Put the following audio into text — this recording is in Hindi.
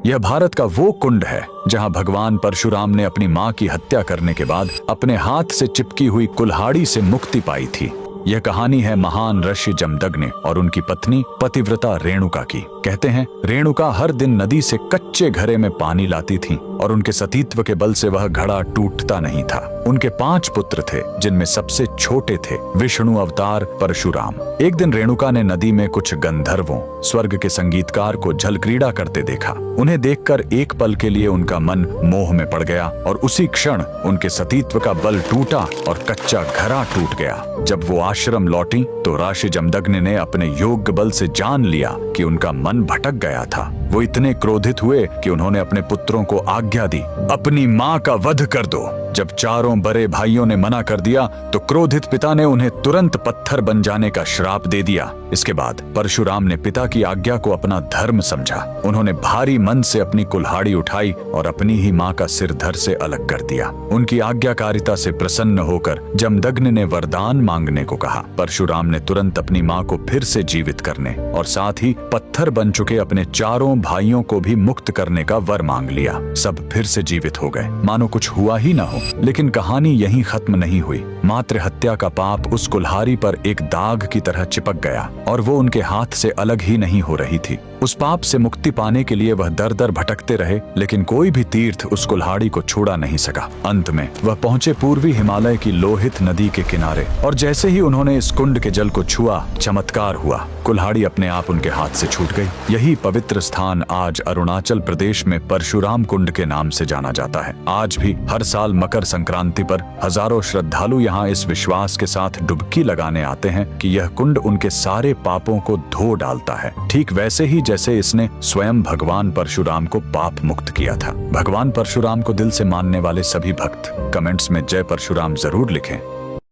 यह भारत का वो कुंड है जहां भगवान परशुराम ने अपनी मां की हत्या करने के बाद अपने हाथ से चिपकी हुई कुल्हाड़ी से मुक्ति पाई थी। यह कहानी है महान ऋषि जमदग्नि और उनकी पत्नी पतिव्रता रेणुका की। कहते हैं रेणुका हर दिन नदी से कच्चे घड़े में पानी लाती थी और उनके सतीत्व के बल से वह घड़ा टूटता नहीं था। उनके 5 पुत्र थे जिनमें सबसे छोटे थे विष्णु अवतार परशुराम। एक दिन रेणुका ने नदी में कुछ गंधर्वों स्वर्ग के संगीतकार को जल क्रीड़ा करते देखा। उन्हें देखकर एक पल के लिए उनका मन मोह में पड़ गया और उसी क्षण उनके सतीत्व का बल टूटा और कच्चा घड़ा टूट गया। जब वो आश्रम लौटी तो ऋषि जमदग्नि ने अपने योग्य बल से जान लिया कि उनका मन भटक गया था। वो इतने क्रोधित हुए कि उन्होंने अपने पुत्रों को आज्ञा दी, अपनी मां का वध कर दो। जब चारों बड़े भाइयों ने मना कर दिया तो क्रोधित पिता ने उन्हें तुरंत पत्थर बन जाने का श्राप दे दिया। इसके बाद परशुराम ने पिता की आज्ञा को अपना धर्म समझा। उन्होंने भारी मन से अपनी कुल्हाड़ी उठाई और अपनी ही मां का सिर धड़ से अलग कर दिया। उनकी आज्ञाकारिता से प्रसन्न होकर जमदग्नि ने वरदान मांगने को कहा। परशुराम ने तुरंत अपनी मां को फिर से जीवित करने और साथ ही पत्थर बन चुके अपने चारों भाइयों को भी मुक्त करने का वर मांग लिया। सब फिर से जीवित हो गए, मानो कुछ हुआ ही ना हो। लेकिन कहानी यहीं खत्म नहीं हुई। मातृ हत्या का पाप उस कुल्हाड़ी पर एक दाग की तरह चिपक गया और वो उनके हाथ से अलग ही नहीं हो रही थी। उस पाप से मुक्ति पाने के लिए वह दर दर भटकते रहे, लेकिन कोई भी तीर्थ उस कुल्हाड़ी को छुड़ा नहीं सका। अंत में वह पहुंचे पूर्वी हिमालय की लोहित नदी के किनारे और जैसे ही उन्होंने इस कुंड के जल को छुआ, चमत्कार हुआ। कुल्हाड़ी अपने आप उनके हाथ से छूट गई। यही पवित्र स्थान आज अरुणाचल प्रदेश में परशुराम कुंड के नाम से जाना जाता है। आज भी हर साल मकर संक्रांति पर हजारों श्रद्धालु यहाँ इस विश्वास के साथ डुबकी लगाने आते हैं कि यह कुंड उनके सारे पापों को धो डालता है, ठीक वैसे ही जैसे इसने स्वयं भगवान परशुराम को पाप मुक्त किया था। भगवान परशुराम को दिल से मानने वाले सभी भक्त कमेंट्स में जय परशुराम जरूर लिखें।